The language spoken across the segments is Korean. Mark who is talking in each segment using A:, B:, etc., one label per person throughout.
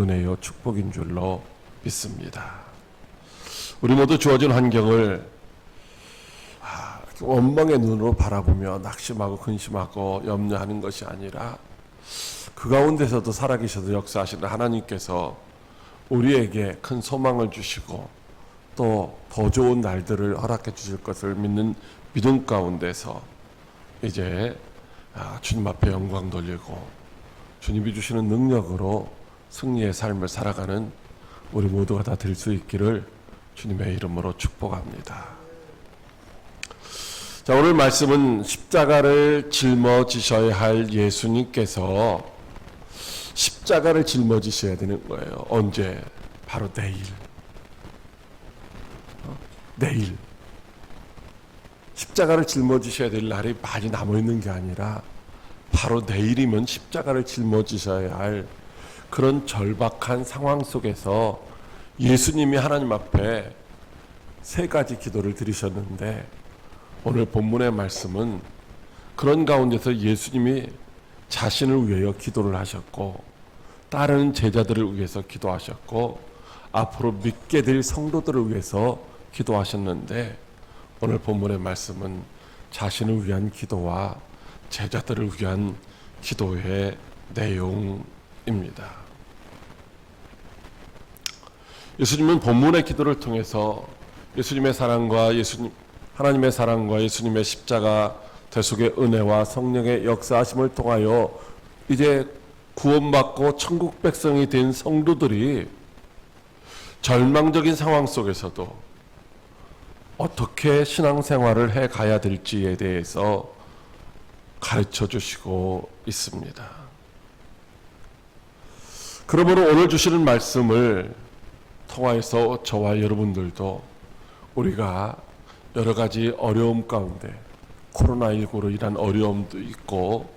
A: 은혜요 축복인 줄로 믿습니다. 우리 모두 주어진 환경을 원망의 눈으로 바라보며 낙심하고 근심하고 염려하는 것이 아니라 그 가운데서도 살아계셔도 역사하시는 하나님께서 우리에게 큰 소망을 주시고 또 더 좋은 날들을 허락해 주실 것을 믿는 믿음 가운데서 이제 주님 앞에 영광 돌리고 주님이 주시는 능력으로 승리의 삶을 살아가는 우리 모두가 다 될 수 있기를 주님의 이름으로 축복합니다. 자, 오늘 말씀은 십자가를 짊어지셔야 할 예수님께서 십자가를 짊어지셔야 되는 거예요. 언제? 바로 내일. 내일. 십자가를 짊어지셔야 될 날이 많이 남아있는 게 아니라 바로 내일이면 십자가를 짊어지셔야 할 그런 절박한 상황 속에서 예수님이 하나님 앞에 세 가지 기도를 드리셨는데 오늘 본문의 말씀은 그런 가운데서 예수님이 자신을 위하여 기도를 하셨고 따르는 제자들을 위해서 기도하셨고 앞으로 믿게 될 성도들을 위해서 기도하셨는데 오늘 본문의 말씀은 자신을 위한 기도와 제자들을 위한 기도의 내용입니다. 예수님은 본문의 기도를 통해서 예수님의 사랑과 하나님의 사랑과 예수님의 십자가 대속의 은혜와 성령의 역사하심을 통하여 이제 구원받고 천국 백성이 된 성도들이 절망적인 상황 속에서도 어떻게 신앙생활을 해가야 될지에 대해서 가르쳐 주시고 있습니다. 그러므로 오늘 주시는 말씀을 통하여서 저와 여러분들도 우리가 여러 가지 어려움 가운데 코로나19로 인한 어려움도 있고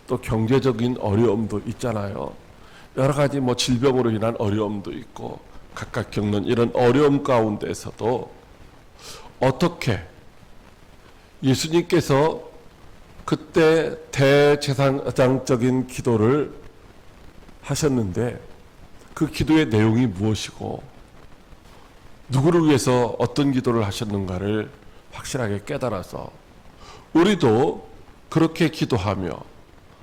A: 또 경제적인 어려움도 있잖아요. 여러 가지 질병으로 인한 어려움도 있고 각각 겪는 이런 어려움 가운데서도 어떻게 예수님께서 그때 대제사장적인 기도를 하셨는데 그 기도의 내용이 무엇이고 누구를 위해서 어떤 기도를 하셨는가를 확실하게 깨달아서 우리도 그렇게 기도하며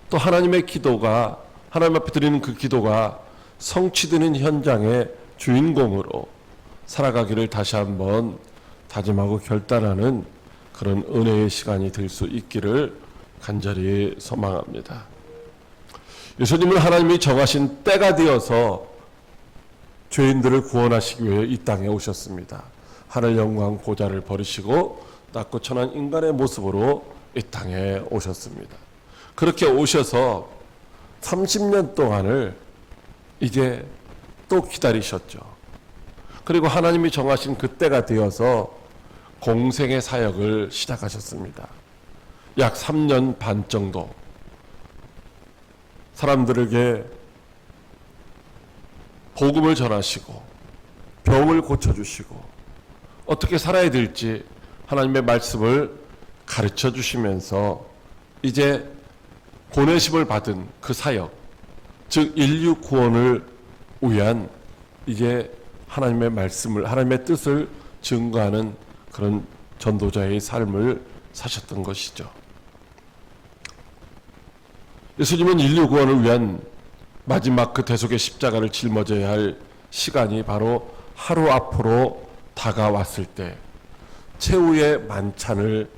A: 또 하나님의 기도가 하나님 앞에 드리는 그 기도가 성취되는 현장의 주인공으로 살아가기를 다시 한번 다짐하고 결단하는 그런 은혜의 시간이 될 수 있기를 간절히 소망합니다. 예수님은 하나님이 정하신 때가 되어서 죄인들을 구원하시기 위해 이 땅에 오셨습니다. 하늘 영광 보좌를 버리시고 낮고 천한 인간의 모습으로 이 땅에 오셨습니다. 그렇게 오셔서 30년 동안을 이제 또 기다리셨죠. 그리고 하나님이 정하신 그 때가 되어서 공생의 사역을 시작하셨습니다. 약 3년 반 정도 사람들에게 복음을 전하시고 병을 고쳐주시고 어떻게 살아야 될지 하나님의 말씀을 가르쳐 주시면서 이제 보내심을 받은 그 사역, 즉 인류 구원을 위한 이제 하나님의 말씀을, 하나님의 뜻을 증거하는 그런 전도자의 삶을 사셨던 것이죠. 예수님은 인류 구원을 위한 마지막 그 대속의 십자가를 짊어져야 할 시간이 바로 하루 앞으로 다가왔을 때 최후의 만찬을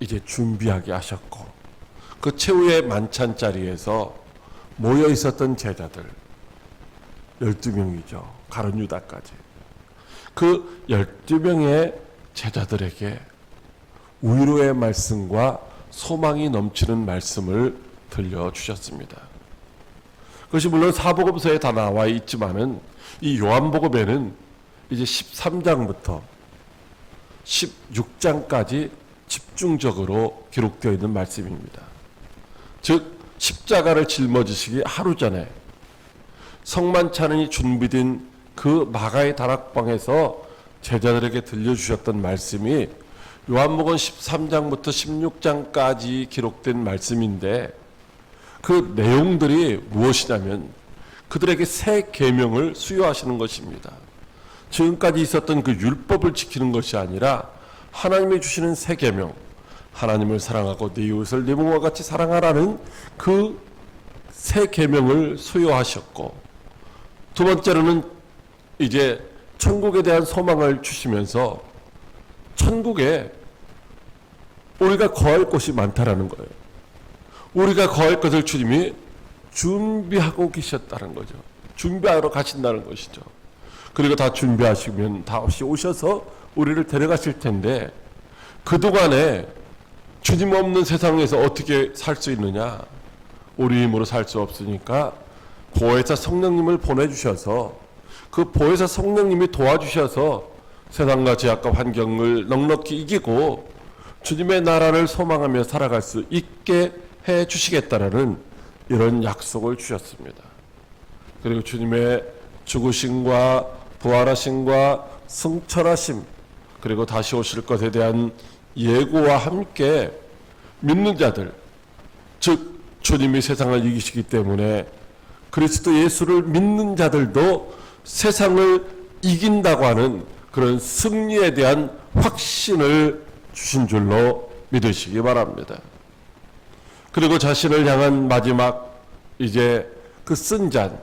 A: 이제 준비하게 하셨고 그 최후의 만찬 자리에서 모여 있었던 제자들 12명이죠. 가룟 유다까지. 그 12명의 제자들에게 위로의 말씀과 소망이 넘치는 말씀을 들려주셨습니다. 그것이 물론 사복음서에 다 나와 있지만은 이 요한복음에는 이제 13장부터 16장까지 집중적으로 기록되어 있는 말씀입니다. 즉 십자가를 짊어지시기 하루 전에 성만찬이 준비된 그 마가의 다락방에서 제자들에게 들려주셨던 말씀이 요한복음 13장부터 16장까지 기록된 말씀인데 그 내용들이 무엇이냐면 그들에게 새 계명을 수여하시는 것입니다. 지금까지 있었던 그 율법을 지키는 것이 아니라 하나님이 주시는 새 계명, 하나님을 사랑하고 네 이웃을 네 몸과 같이 사랑하라는 그 새 계명을 수여하셨고, 두 번째로는 이제 천국에 대한 소망을 주시면서 천국에 우리가 거할 곳이 많다라는 거예요. 우리가 거할 것을 주님이 준비하고 계셨다는 거죠. 준비하러 가신다는 것이죠. 그리고 다 준비하시면 다 없이 오셔서 우리를 데려가실 텐데, 그동안에 주님 없는 세상에서 어떻게 살 수 있느냐? 우리 힘으로 살 수 없으니까 보혜사 성령님을 보내주셔서, 그 보혜사 성령님이 도와주셔서 세상과 제약과 환경을 넉넉히 이기고 주님의 나라를 소망하며 살아갈 수 있게 해 주시겠다라는 이런 약속을 주셨습니다. 그리고 주님의 죽으심과 부활하심과 승천하심, 그리고 다시 오실 것에 대한 예고와 함께 믿는 자들, 즉 주님이 세상을 이기시기 때문에 그리스도 예수를 믿는 자들도 세상을 이긴다고 하는 그런 승리에 대한 확신을 주신 줄로 믿으시기 바랍니다. 그리고 자신을 향한 마지막 이제 그 쓴 잔,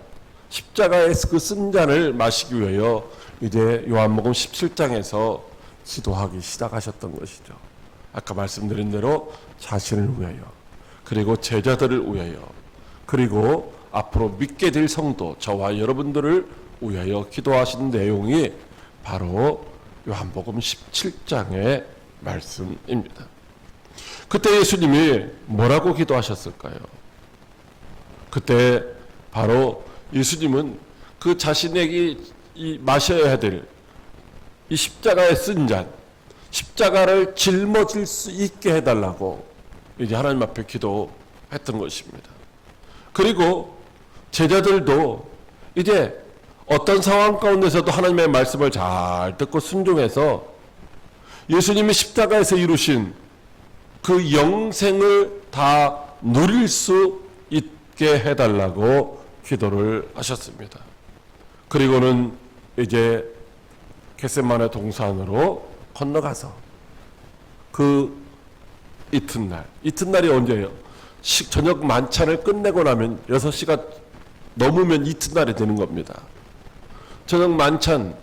A: 십자가에서 그 쓴 잔을 마시기 위하여 이제 요한복음 17장에서 기도하기 시작하셨던 것이죠. 아까 말씀드린 대로 자신을 위하여, 그리고 제자들을 위하여, 그리고 앞으로 믿게 될 성도, 저와 여러분들을 위하여 기도하신 내용이 바로 요한복음 17장의 말씀입니다. 그때 예수님이 뭐라고 기도하셨을까요? 그때 바로 예수님은 그 자신에게 마셔야 될 이 십자가에 쓴 잔, 십자가를 짊어질 수 있게 해달라고 이제 하나님 앞에 기도했던 것입니다. 그리고 제자들도 이제 어떤 상황 가운데서도 하나님의 말씀을 잘 듣고 순종해서 예수님이 십자가에서 이루신 그 영생을 다 누릴 수 있게 해달라고 기도를 하셨습니다. 그리고는 이제 겟세마네 동산으로 건너가서 그 이튿날이 언제예요? 저녁 만찬을 끝내고 나면 6시가 넘으면 이튿날이 되는 겁니다. 저녁 만찬,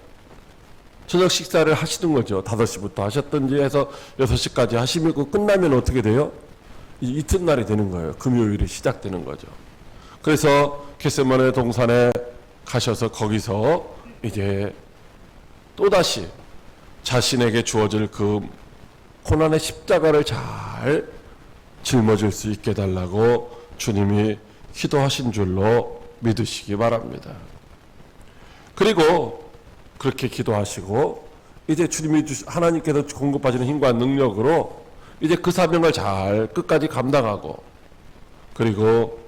A: 저녁 식사를 하시는 거죠. 5시부터 하셨든지 해서 6시까지 하시면 그 끝나면 어떻게 돼요? 이튿날이 되는 거예요. 금요일이 시작되는 거죠. 그래서 겟세마네 동산에 가셔서 거기서 이제 또다시 자신에게 주어질 그 고난의 십자가를 잘 짊어질 수 있게 해달라고 주님이 기도하신 줄로 믿으시기 바랍니다. 그리고 그렇게 기도하시고 이제 주님이 하나님께서 공급하시는 힘과 능력으로 이제 그 사명을 잘 끝까지 감당하고, 그리고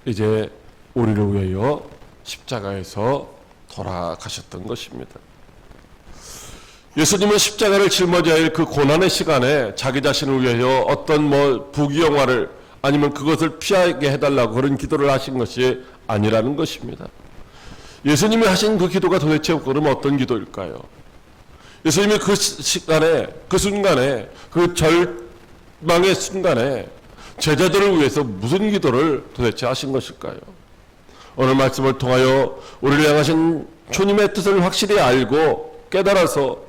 A: 이제 우리를 위하여 십자가에서 돌아가셨던 것입니다. 예수님은 십자가를 짊어져야 할 그 고난의 시간에 자기 자신을 위하여 어떤 부귀영화를 아니면 그것을 피하게 해달라고 그런 기도를 하신 것이 아니라는 것입니다. 예수님이 하신 그 기도가 도대체 그러면 어떤 기도일까요? 예수님이 그 시간에, 그 순간에, 그 절망의 순간에 제자들을 위해서 무슨 기도를 도대체 하신 것일까요? 오늘 말씀을 통하여 우리를 향하신 주님의 뜻을 확실히 알고 깨달아서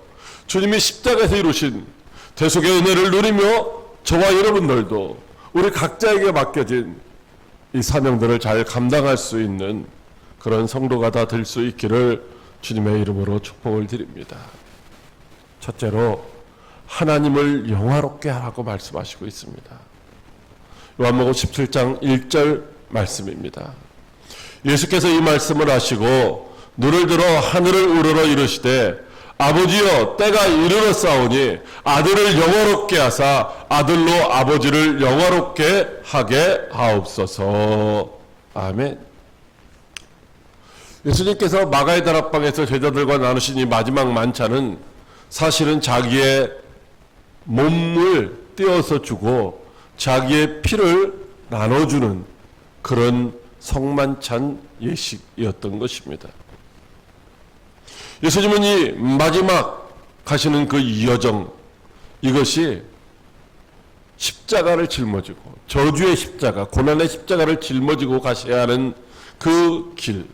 A: 주님이 십자가에서 이루신 대속의 은혜를 누리며 저와 여러분들도 우리 각자에게 맡겨진 이 사명들을 잘 감당할 수 있는 그런 성도가 다 될 수 있기를 주님의 이름으로 축복을 드립니다. 첫째로 하나님을 영화롭게 하라고 말씀하시고 있습니다. 요한복음 17장 1절 말씀입니다. 예수께서 이 말씀을 하시고 눈을 들어 하늘을 우러러 이르시되 아버지여 때가 이르렀사오니 아들을 영화롭게 하사 아들로 아버지를 영화롭게 하게 하옵소서. 아멘. 예수님께서 마가의 다락방에서 제자들과 나누신 이 마지막 만찬은 사실은 자기의 몸을 떼어서 주고 자기의 피를 나눠주는 그런 성만찬 예식이었던 것입니다. 예수님은 이 마지막 가시는 그 여정, 이것이 십자가를 짊어지고, 저주의 십자가, 고난의 십자가를 짊어지고 가셔야 하는 그 길,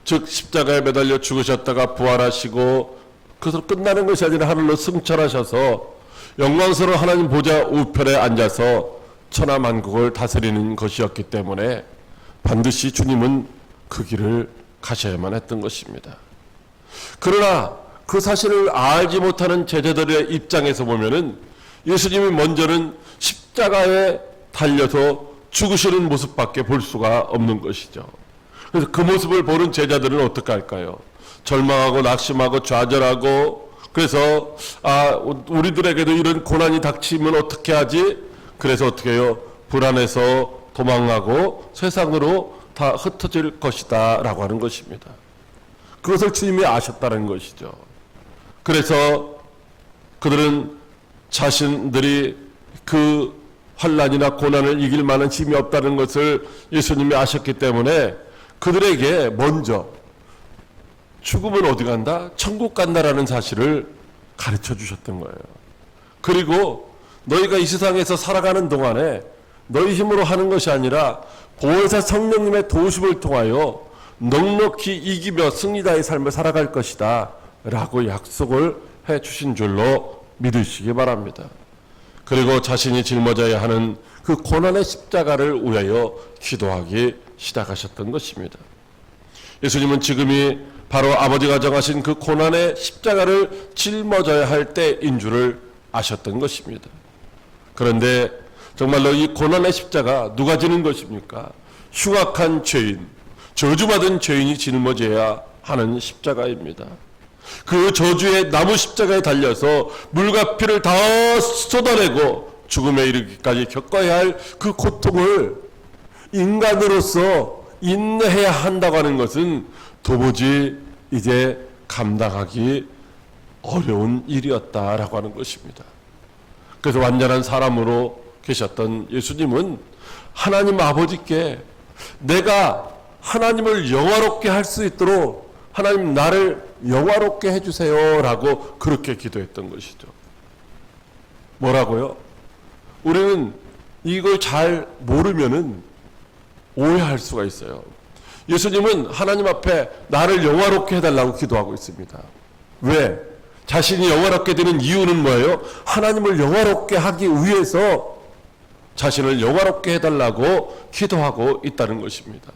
A: 즉 십자가에 매달려 죽으셨다가 부활하시고 그것으로 끝나는 것이 아니라 하늘로 승천하셔서 영광스러운 하나님 보좌 우편에 앉아서 천하만국을 다스리는 것이었기 때문에 반드시 주님은 그 길을 가셔야만 했던 것입니다. 그러나 그 사실을 알지 못하는 제자들의 입장에서 보면은 예수님이 먼저는 십자가에 달려서 죽으시는 모습밖에 볼 수가 없는 것이죠. 그래서 그 모습을 보는 제자들은 어떻게 할까요? 절망하고 낙심하고 좌절하고, 그래서 우리들에게도 이런 고난이 닥치면 어떻게 하지? 그래서 어떻게 해요? 불안해서 도망하고 세상으로 다 흩어질 것이다 라고 하는 것입니다. 그것을 주님이 아셨다는 것이죠. 그래서 그들은 자신들이 그 환난이나 고난을 이길 만한 힘이 없다는 것을 예수님이 아셨기 때문에 그들에게 먼저 죽으면 어디 간다? 천국 간다라는 사실을 가르쳐 주셨던 거예요. 그리고 너희가 이 세상에서 살아가는 동안에 너희 힘으로 하는 것이 아니라 보혜사 성령님의 도우심을 통하여 넉넉히 이기며 승리자의 삶을 살아갈 것이다 라고 약속을 해 주신 줄로 믿으시기 바랍니다. 그리고 자신이 짊어져야 하는 그 고난의 십자가를 위하여 기도하기 시작하셨던 것입니다. 예수님은 지금이 바로 아버지가 정하신 그 고난의 십자가를 짊어져야 할 때인 줄을 아셨던 것입니다. 그런데 정말로 이 고난의 십자가 누가 지는 것입니까? 흉악한 죄인, 저주받은 죄인이 짊어져야 하는 십자가입니다. 그 저주의 나무 십자가에 달려서 물과 피를 다 쏟아내고 죽음에 이르기까지 겪어야 할 그 고통을 인간으로서 인내해야 한다고 하는 것은 도무지 이제 감당하기 어려운 일이었다라고 하는 것입니다. 그래서 완전한 사람으로 계셨던 예수님은 하나님 아버지께 내가 하나님을 영화롭게 할 수 있도록 하나님 나를 영화롭게 해주세요 라고 그렇게 기도했던 것이죠. 뭐라고요? 우리는 이걸 잘 모르면은 오해할 수가 있어요. 예수님은 하나님 앞에 나를 영화롭게 해달라고 기도하고 있습니다. 왜? 자신이 영화롭게 되는 이유는 뭐예요? 하나님을 영화롭게 하기 위해서 자신을 영화롭게 해달라고 기도하고 있다는 것입니다.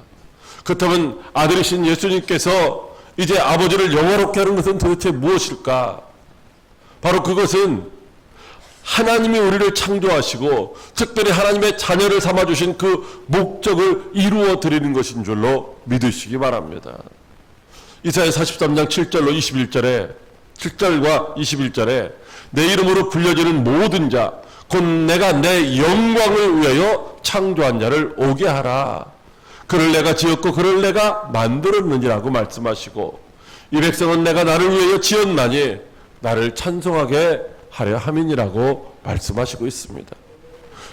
A: 그렇다면 아들이신 예수님께서 이제 아버지를 영화롭게 하는 것은 도대체 무엇일까? 바로 그것은 하나님이 우리를 창조하시고 특별히 하나님의 자녀를 삼아주신 그 목적을 이루어 드리는 것인 줄로 믿으시기 바랍니다. 이사야 43장 7절로 21절에 7절과 21절에 내 이름으로 불려지는 모든 자 곧 내가 내 영광을 위하여 창조한 자를 오게 하라. 그를 내가 지었고 그를 내가 만들었느니라고 말씀하시고 이 백성은 내가 나를 위하여 지었나니 나를 찬송하게 하려 함이니라고 말씀하시고 있습니다.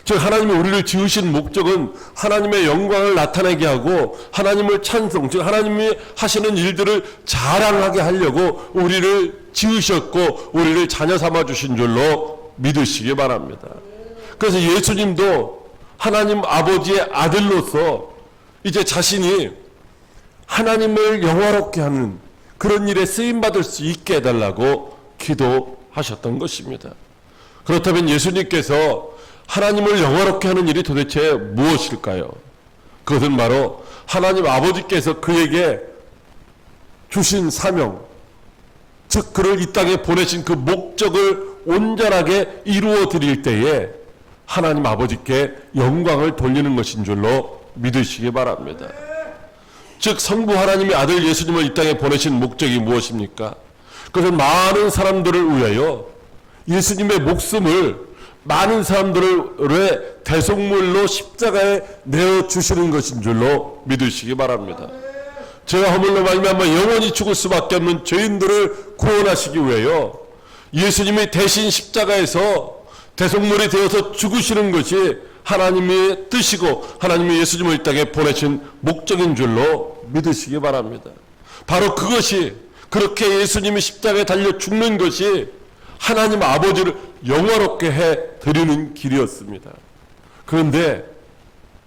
A: 즉 하나님이 우리를 지으신 목적은 하나님의 영광을 나타내게 하고 하나님을 찬송, 즉 하나님이 하시는 일들을 자랑하게 하려고 우리를 지으셨고 우리를 자녀 삼아 주신 줄로 믿으시기 바랍니다. 그래서 예수님도 하나님 아버지의 아들로서 이제 자신이 하나님을 영화롭게 하는 그런 일에 쓰임받을 수 있게 해달라고 기도하셨던 것입니다. 그렇다면 예수님께서 하나님을 영화롭게 하는 일이 도대체 무엇일까요? 그것은 바로 하나님 아버지께서 그에게 주신 사명, 즉 그를 이 땅에 보내신 그 목적을 온전하게 이루어 드릴 때에 하나님 아버지께 영광을 돌리는 것인 줄로 믿으시기 바랍니다. 즉 성부 하나님의 아들 예수님을 이 땅에 보내신 목적이 무엇입니까? 그것은 많은 사람들을 위하여 예수님의 목숨을 많은 사람들의 대속물로 십자가에 내어주시는 것인 줄로 믿으시기 바랍니다. 죄와 허물로 말미암아 영원히 죽을 수밖에 없는 죄인들을 구원하시기 위하여 예수님이 대신 십자가에서 대속물이 되어서 죽으시는 것이 하나님의 뜻이고 하나님이 예수님을 이 땅에 보내신 목적인 줄로 믿으시기 바랍니다. 바로 그것이, 그렇게 예수님이 십자가에 달려 죽는 것이 하나님 아버지를 영화롭게 해 드리는 길이었습니다. 그런데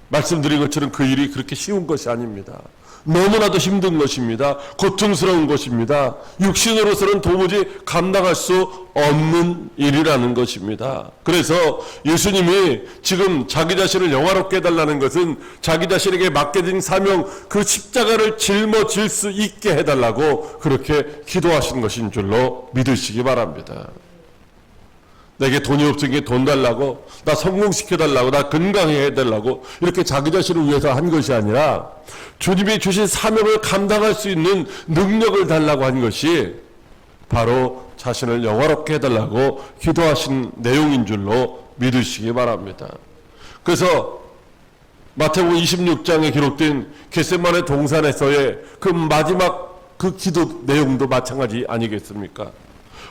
A: 말씀드린 것처럼 그 일이 그렇게 쉬운 것이 아닙니다. 너무나도 힘든 것입니다. 고통스러운 것입니다. 육신으로서는 도무지 감당할 수 없는 일이라는 것입니다. 그래서 예수님이 지금 자기 자신을 영화롭게 해달라는 것은 자기 자신에게 맡겨진 사명, 그 십자가를 짊어질 수 있게 해달라고 그렇게 기도하신 것인 줄로 믿으시기 바랍니다. 내게 돈이 없으니까 돈 달라고, 나 성공시켜달라고, 나 건강해 해달라고 이렇게 자기 자신을 위해서 한 것이 아니라 주님이 주신 사명을 감당할 수 있는 능력을 달라고 한 것이 바로 자신을 영화롭게 해달라고 기도하신 내용인 줄로 믿으시기 바랍니다. 그래서 마태복음 26장에 기록된 겟세마네 동산에서의 그 마지막 그 기도 내용도 마찬가지 아니겠습니까?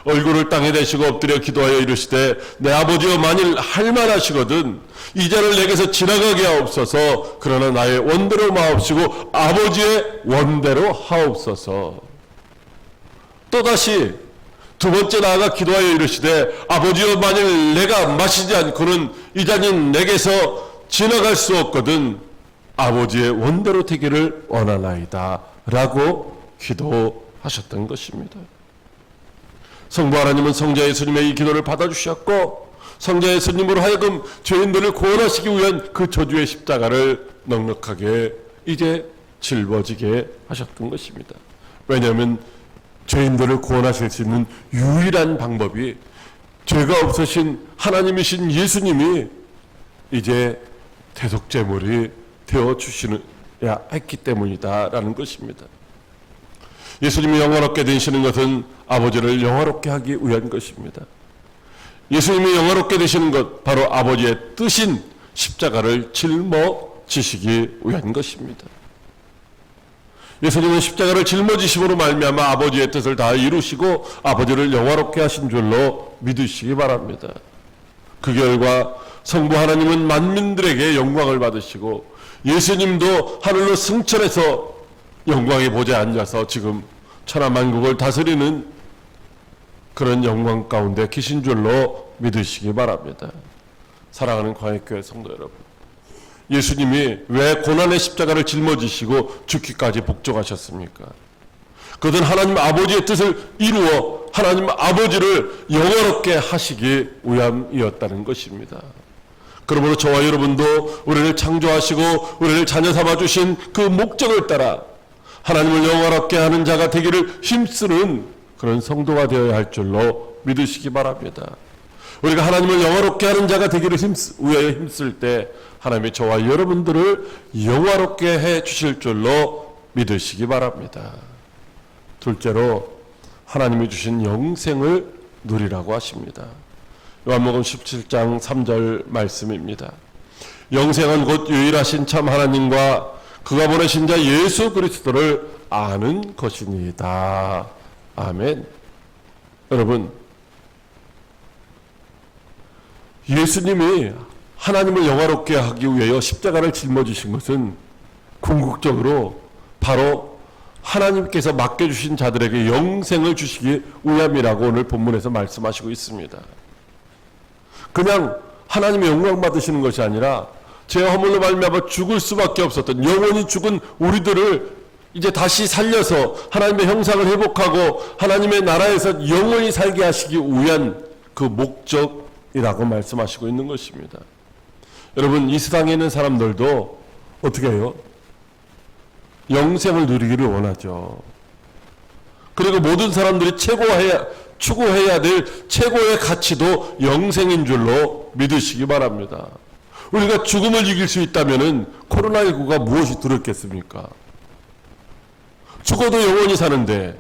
A: 얼굴을 땅에 대시고 엎드려 기도하여 이르시되 내 아버지여 만일 할만하시거든 이 잔을 내게서 지나가게 하옵소서. 그러나 나의 원대로 마옵시고 아버지의 원대로 하옵소서. 또다시 두 번째 나아가 기도하여 이르시되 아버지여 만일 내가 마시지 않고는 이 잔이 내게서 지나갈 수 없거든 아버지의 원대로 되기를 원하나이다 라고 기도하셨던 것입니다. 성부 하나님은 성자 예수님의 이 기도를 받아주셨고 성자 예수님으로 하여금 죄인들을 구원하시기 위한 그 저주의 십자가를 넉넉하게 이제 짊어지게 하셨던 것입니다. 왜냐하면 죄인들을 구원하실 수 있는 유일한 방법이 죄가 없으신 하나님이신 예수님이 이제 대속제물이 되어주시야 했기 때문이다라는 것입니다. 예수님이 영화롭게 되시는 것은 아버지를 영화롭게 하기 위한 것입니다. 예수님이 영화롭게 되시는 것, 바로 아버지의 뜻인 십자가를 짊어지시기 위한 것입니다. 예수님은 십자가를 짊어지심으로 말미암아 아버지의 뜻을 다 이루시고 아버지를 영화롭게 하신 줄로 믿으시기 바랍니다. 그 결과 성부 하나님은 만민들에게 영광을 받으시고 예수님도 하늘로 승천해서 영광의 보좌에 앉아서 지금 천하만국을 다스리는 그런 영광 가운데 계신 줄로 믿으시기 바랍니다. 사랑하는 광역교회 성도 여러분, 예수님이 왜 고난의 십자가를 짊어지시고 죽기까지 복종하셨습니까? 그것은 하나님 아버지의 뜻을 이루어 하나님 아버지를 영화롭게 하시기 위함이었다는 것입니다. 그러므로 저와 여러분도 우리를 창조하시고 우리를 자녀 삼아주신 그 목적을 따라 하나님을 영화롭게 하는 자가 되기를 힘쓰는 그런 성도가 되어야 할 줄로 믿으시기 바랍니다. 우리가 하나님을 영화롭게 하는 자가 되기를 위하여 힘쓸 때 하나님이 저와 여러분들을 영화롭게 해 주실 줄로 믿으시기 바랍니다. 둘째로 하나님이 주신 영생을 누리라고 하십니다. 요한복음 17장 3절 말씀입니다. 영생은 곧 유일하신 참 하나님과 그가 보내신 자 예수 그리스도를 아는 것이니이다. 아멘. 여러분, 예수님이 하나님을 영화롭게 하기 위하여 십자가를 짊어지신 것은 궁극적으로 바로 하나님께서 맡겨주신 자들에게 영생을 주시기 위함이라고 오늘 본문에서 말씀하시고 있습니다. 그냥 하나님의 영광 받으시는 것이 아니라 죄 허물로 말미암아 죽을 수밖에 없었던 영원히 죽은 우리들을 이제 다시 살려서 하나님의 형상을 회복하고 하나님의 나라에서 영원히 살게 하시기 위한 그 목적이라고 말씀하시고 있는 것입니다. 여러분, 이 세상에 있는 사람들도 어떻게 해요? 영생을 누리기를 원하죠. 그리고 모든 사람들이 추구해야 될 최고의 가치도 영생인 줄로 믿으시기 바랍니다. 우리가 죽음을 이길 수 있다면 코로나19가 무엇이 두렵겠습니까? 죽어도 영원히 사는데,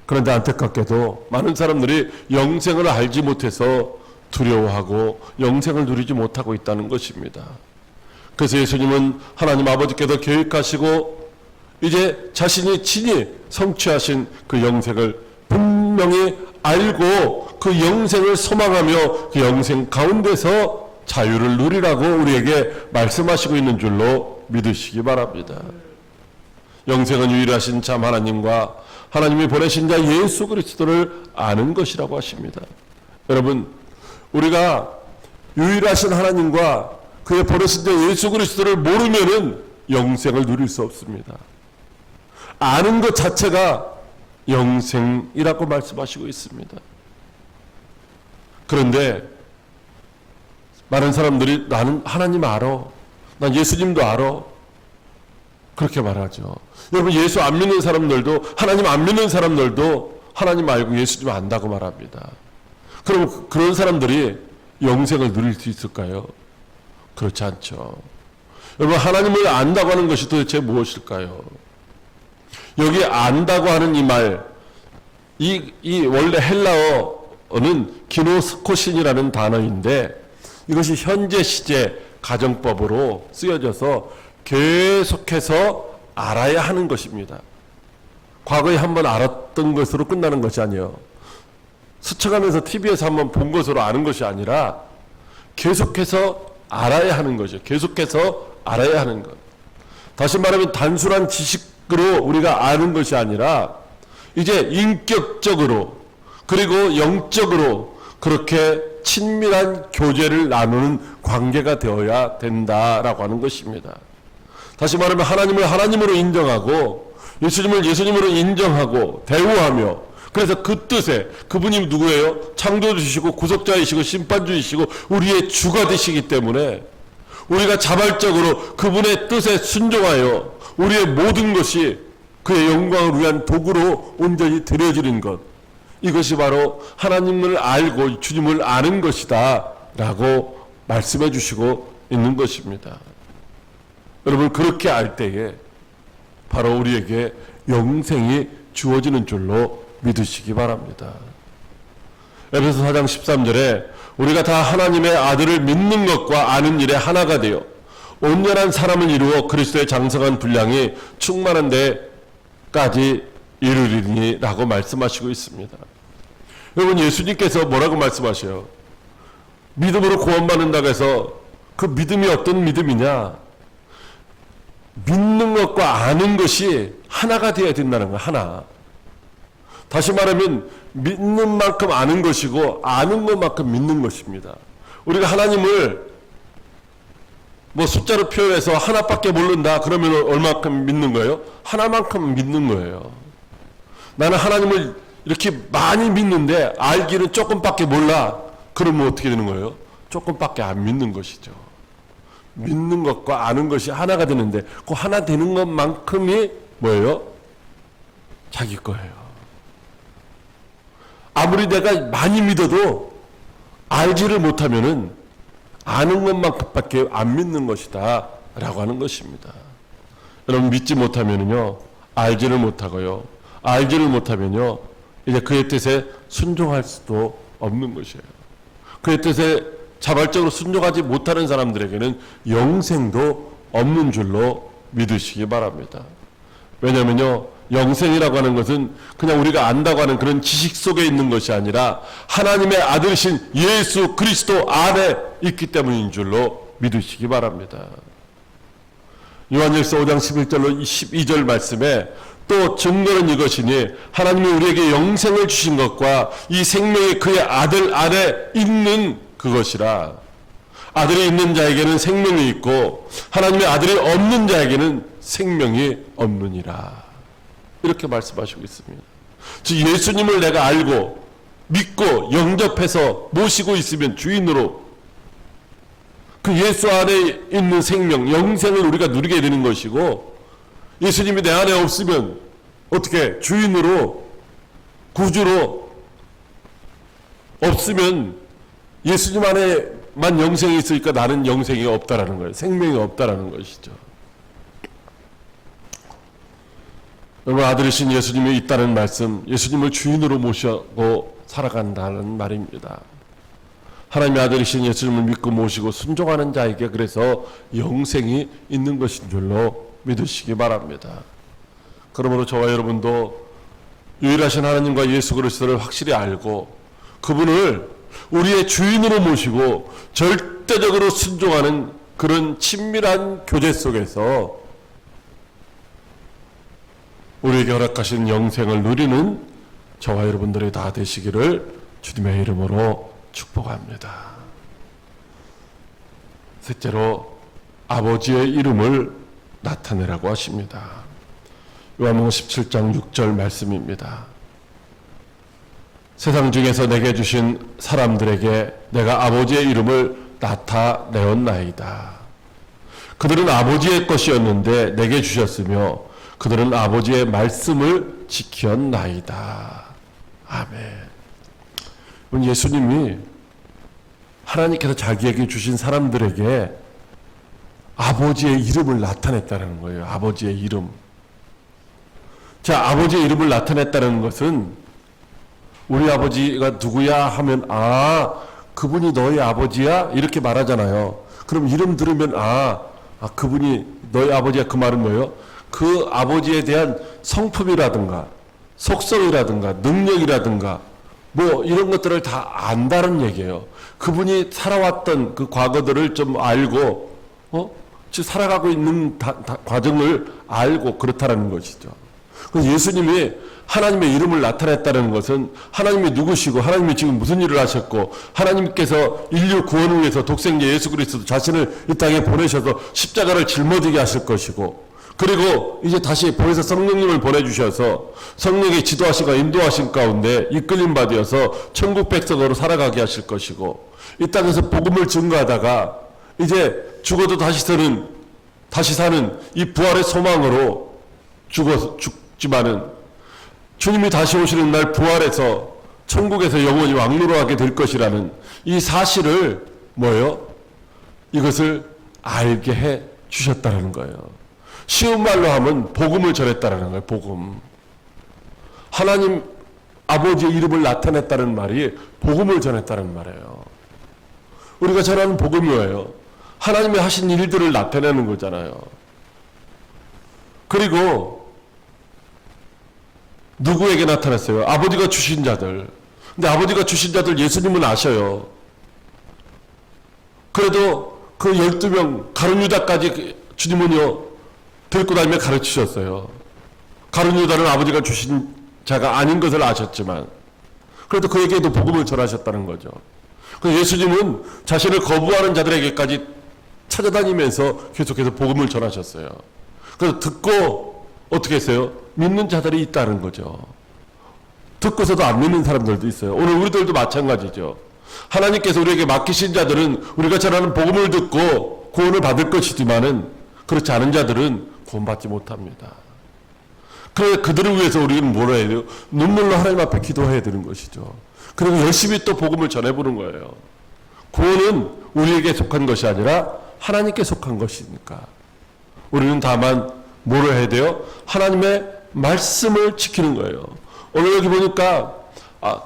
A: 그런데 안타깝게도 많은 사람들이 영생을 알지 못해서 두려워하고 영생을 누리지 못하고 있다는 것입니다. 그래서 예수님은 하나님 아버지께서 계획하시고 이제 자신이 친히 성취하신 그 영생을 분명히 알고 그 영생을 소망하며 그 영생 가운데서 자유를 누리라고 우리에게 말씀하시고 있는 줄로 믿으시기 바랍니다. 영생은 유일하신 참 하나님과 하나님이 보내신 자 예수 그리스도를 아는 것이라고 하십니다. 여러분, 우리가 유일하신 하나님과 그의 보내신 자 예수 그리스도를 모르면은 영생을 누릴 수 없습니다. 아는 것 자체가 영생이라고 말씀하시고 있습니다. 그런데 많은 사람들이 나는 하나님 알아, 난 예수님도 알아, 그렇게 말하죠. 여러분, 예수 안 믿는 사람들도, 하나님 안 믿는 사람들도 하나님 알고 예수님 안다고 말합니다. 그럼 그런 사람들이 영생을 누릴 수 있을까요? 그렇지 않죠. 여러분, 하나님을 안다고 하는 것이 도대체 무엇일까요? 여기 안다고 하는 이 말, 이 원래 헬라어는 기노스코신이라는 단어인데 이것이 현재 시제 가정법으로 쓰여져서 계속해서 알아야 하는 것입니다. 과거에 한번 알았던 것으로 끝나는 것이 아니에요. 스쳐가면서 TV에서 한번 본 것으로 아는 것이 아니라 계속해서 알아야 하는 거죠. 계속해서 알아야 하는 것. 다시 말하면 단순한 지식으로 우리가 아는 것이 아니라 이제 인격적으로 그리고 영적으로 그렇게 친밀한 교제를 나누는 관계가 되어야 된다라고 하는 것입니다. 다시 말하면 하나님을 하나님으로 인정하고 예수님을 예수님으로 인정하고 대우하며, 그래서 그 뜻에 그분이 누구예요? 창조주시고 구속자이시고 심판주이시고 우리의 주가 되시기 때문에 우리가 자발적으로 그분의 뜻에 순종하여 우리의 모든 것이 그의 영광을 위한 도구로 온전히 드려지는 것, 이것이 바로 하나님을 알고 주님을 아는 것이다 라고 말씀해 주시고 있는 것입니다. 여러분, 그렇게 알 때에 바로 우리에게 영생이 주어지는 줄로 믿으시기 바랍니다. 에베소 4장 13절에 우리가 다 하나님의 아들을 믿는 것과 아는 일에 하나가 되어 온전한 사람을 이루어 그리스도의 장성한 분량이 충만한 데까지 이르리니 라고 말씀하시고 있습니다. 여러분, 예수님께서 뭐라고 말씀하셔요? 믿음으로 구원받는다고 해서 그 믿음이 어떤 믿음이냐? 믿는 것과 아는 것이 하나가 되어야 된다는 거야. 하나. 다시 말하면 믿는 만큼 아는 것이고 아는 것만큼 믿는 것입니다. 우리가 하나님을 뭐 숫자로 표현해서 하나밖에 모른다 그러면 얼마만큼 믿는 거예요? 하나만큼 믿는 거예요. 나는 하나님을 이렇게 많이 믿는데 알기는 조금밖에 몰라. 그러면 어떻게 되는 거예요? 조금밖에 안 믿는 것이죠. 믿는 것과 아는 것이 하나가 되는데 그 하나 되는 것만큼이 뭐예요? 자기 거예요. 아무리 내가 많이 믿어도 알지를 못하면은 아는 것만큼밖에 안 믿는 것이다 라고 하는 것입니다. 여러분, 믿지 못하면은요 알지를 못하고요, 알지를 못하면요 이제 그의 뜻에 순종할 수도 없는 것이에요. 그의 뜻에 자발적으로 순종하지 못하는 사람들에게는 영생도 없는 줄로 믿으시기 바랍니다. 왜냐하면요, 영생이라고 하는 것은 그냥 우리가 안다고 하는 그런 지식 속에 있는 것이 아니라 하나님의 아들이신 예수 그리스도 안에 있기 때문인 줄로 믿으시기 바랍니다. 요한일서 5장 11절로 12절 말씀에 또 증거는 이것이니 하나님이 우리에게 영생을 주신 것과 이 생명이 그의 아들 안에 있는 그것이라. 아들이 있는 자에게는 생명이 있고 하나님의 아들이 없는 자에게는 생명이 없느니라. 이렇게 말씀하시고 있습니다. 즉 예수님을 내가 알고 믿고 영접해서 모시고 있으면 주인으로 그 예수 안에 있는 생명, 영생을 우리가 누리게 되는 것이고, 예수님이 내 안에 없으면 어떻게 주인으로 구주로 없으면 예수님 안에만 영생이 있으니까 나는 영생이 없다라는 거예요. 생명이 없다라는 것이죠. 여러분, 아들이신 예수님이 있다는 말씀, 예수님을 주인으로 모시고 살아간다는 말입니다. 하나님의 아들이신 예수님을 믿고 모시고 순종하는 자에게 그래서 영생이 있는 것인 줄로 믿으시기 바랍니다. 그러므로 저와 여러분도 유일하신 하나님과 예수 그리스도를 확실히 알고 그분을 우리의 주인으로 모시고 절대적으로 순종하는 그런 친밀한 교제 속에서 우리에게 허락하신 영생을 누리는 저와 여러분들이 다 되시기를 주님의 이름으로 축복합니다. 셋째로 아버지의 이름을 나타내라고 하십니다. 요한복음 17장 6절 말씀입니다. 세상 중에서 내게 주신 사람들에게 내가 아버지의 이름을 나타내었나이다. 그들은 아버지의 것이었는데 내게 주셨으며 그들은 아버지의 말씀을 지켰나이다. 아멘. 예수님이 하나님께서 자기에게 주신 사람들에게 아버지의 이름을 나타냈다는 거예요. 아버지의 이름. 자, 아버지의 이름을 나타냈다는 것은 우리 아버지가 누구야 하면 그분이 너희 아버지야? 이렇게 말하잖아요. 그럼 이름 들으면 그분이 너희 아버지야. 그 말은 뭐예요? 그 아버지에 대한 성품이라든가 속성이라든가 능력이라든가 뭐 이런 것들을 다 안다는 얘기예요. 그분이 살아왔던 그 과거들을 좀 알고 즉 살아가고 있는 과정을 알고 그렇다는 것이죠. 그래서 예수님이 하나님의 이름을 나타냈다는 것은 하나님이 누구시고 하나님이 지금 무슨 일을 하셨고 하나님께서 인류 구원을 위해서 독생자 예수 그리스도 자신을 이 땅에 보내셔서 십자가를 짊어지게 하실 것이고 그리고 이제 다시 보내서 성령님을 보내주셔서 성령의 지도하심과 인도하심 가운데 이끌림 받으셔서 천국 백성으로 살아가게 하실 것이고 이 땅에서 복음을 증거하다가 이제 죽어도 다시 사는 이 부활의 소망으로 죽지만은 주님이 다시 오시는 날 부활해서 천국에서 영원히 왕노로하게 될 것이라는 이 사실을 이것을 알게 해 주셨다는 거예요. 쉬운 말로 하면 복음을 전했다는 거예요. 복음. 하나님 아버지의 이름을 나타냈다는 말이 복음을 전했다는 말이에요. 우리가 전하는 복음이 뭐예요? 하나님이 하신 일들을 나타내는 거잖아요. 그리고 누구에게 나타났어요? 아버지가 주신 자들. 근데 아버지가 주신 자들 예수님은 아셔요. 그래도 그 12명 가룟 유다까지 주님은요 데리고 다니며 가르치셨어요. 가룟 유다는 아버지가 주신 자가 아닌 것을 아셨지만 그래도 그에게도 복음을 전하셨다는 거죠. 그래서 예수님은 자신을 거부하는 자들에게까지 찾아다니면서 계속해서 복음을 전하셨어요. 그래서 듣고 어떻게 했어요? 믿는 자들이 있다는 거죠. 듣고서도 안 믿는 사람들도 있어요. 오늘 우리들도 마찬가지죠. 하나님께서 우리에게 맡기신 자들은 우리가 전하는 복음을 듣고 구원을 받을 것이지만은 그렇지 않은 자들은 구원받지 못합니다. 그래 그들을 위해서 우리는 뭘 해야 돼요? 눈물로 하나님 앞에 기도해야 되는 것이죠. 그리고 열심히 또 복음을 전해보는 거예요. 구원은 우리에게 속한 것이 아니라 하나님께 속한 것이니까 우리는 다만 뭘 해야 돼요? 하나님의 말씀을 지키는 거예요. 오늘 여기 보니까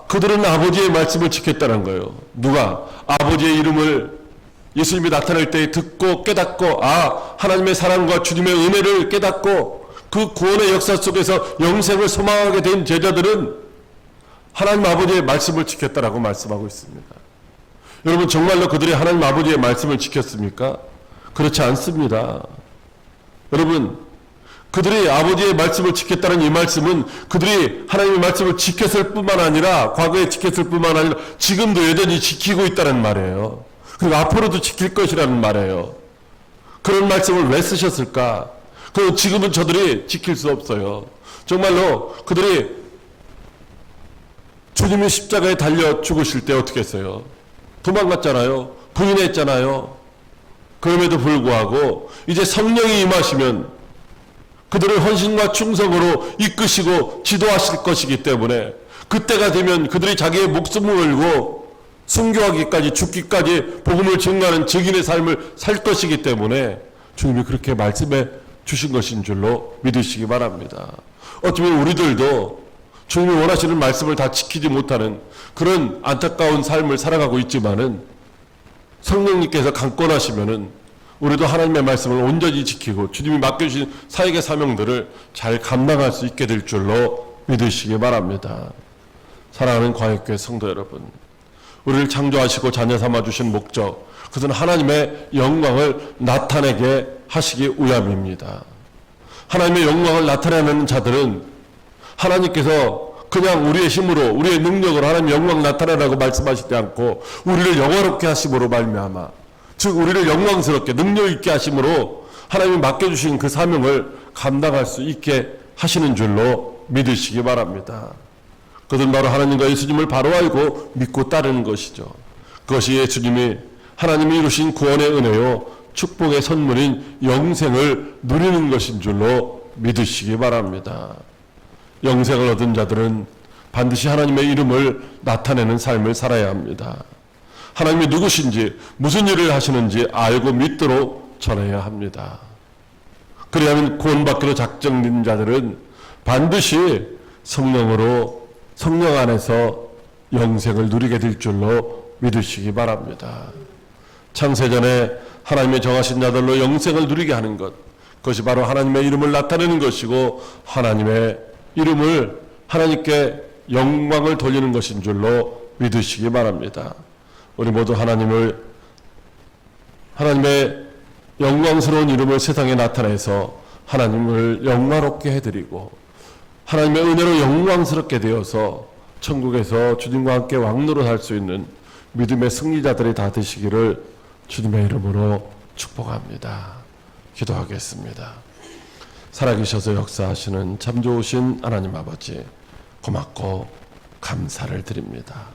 A: 그들은 아버지의 말씀을 지켰다는 거예요. 누가? 아버지의 이름을 예수님이 나타날 때 듣고 깨닫고 하나님의 사랑과 주님의 은혜를 깨닫고 그 구원의 역사 속에서 영생을 소망하게 된 제자들은 하나님 아버지의 말씀을 지켰다라고 말씀하고 있습니다. 여러분 정말로 그들이 하나님 아버지의 말씀을 지켰습니까? 그렇지 않습니다. 여러분 그들이 아버지의 말씀을 지켰다는 이 말씀은 그들이 하나님의 말씀을 지켰을 뿐만 아니라 과거에 지켰을 뿐만 아니라 지금도 여전히 지키고 있다는 말이에요. 그리고 앞으로도 지킬 것이라는 말이에요. 그런 말씀을 왜 쓰셨을까? 그리고 지금은 저들이 지킬 수 없어요. 정말로 그들이 주님이 십자가에 달려 죽으실 때 어떻게 했어요? 도망갔잖아요. 부인했잖아요. 그럼에도 불구하고 이제 성령이 임하시면 그들을 헌신과 충성으로 이끄시고 지도하실 것이기 때문에 그때가 되면 그들이 자기의 목숨을 걸고 순교하기까지 죽기까지 복음을 증거하는 증인의 삶을 살 것이기 때문에 주님이 그렇게 말씀해 주신 것인 줄로 믿으시기 바랍니다. 어쩌면 우리들도 주님이 원하시는 말씀을 다 지키지 못하는 그런 안타까운 삶을 살아가고 있지만은 성령님께서 강권하시면은 우리도 하나님의 말씀을 온전히 지키고 주님이 맡겨주신 사역의 사명들을 잘 감당할 수 있게 될 줄로 믿으시기 바랍니다. 사랑하는 광역교회 성도 여러분, 우리를 창조하시고 자녀 삼아 주신 목적, 그것은 하나님의 영광을 나타내게 하시기 위함입니다. 하나님의 영광을 나타내는 자들은 하나님께서 그냥 우리의 힘으로, 우리의 능력으로 하나님의 영광 나타내라고 말씀하시지 않고 우리를 영화롭게 하심으로 말미암아, 즉 우리를 영광스럽게 능력 있게 하심으로 하나님이 맡겨주신 그 사명을 감당할 수 있게 하시는 줄로 믿으시기 바랍니다. 그것은 바로 하나님과 예수님을 바로 알고 믿고 따르는 것이죠. 그것이 예수님이 하나님이 이루신 구원의 은혜요 축복의 선물인 영생을 누리는 것인 줄로 믿으시기 바랍니다. 영생을 얻은 자들은 반드시 하나님의 이름을 나타내는 삶을 살아야 합니다. 하나님이 누구신지 무슨 일을 하시는지 알고 믿도록 전해야 합니다. 그래야만 구원받기로 작정된 자들은 반드시 성령 안에서 영생을 누리게 될 줄로 믿으시기 바랍니다. 창세전에 하나님의 정하신 자들로 영생을 누리게 하는 것, 그것이 바로 하나님의 이름을 나타내는 것이고 하나님의 이름을 하나님께 영광을 돌리는 것인 줄로 믿으시기 바랍니다. 우리 모두 하나님의 영광스러운 이름을 세상에 나타내서 하나님을 영화롭게 해드리고 하나님의 은혜로 영광스럽게 되어서 천국에서 주님과 함께 왕노릇 할 수 있는 믿음의 승리자들이 다 되시기를 주님의 이름으로 축복합니다. 기도하겠습니다. 살아계셔서 역사하시는 참 좋으신 하나님 아버지, 고맙고 감사를 드립니다.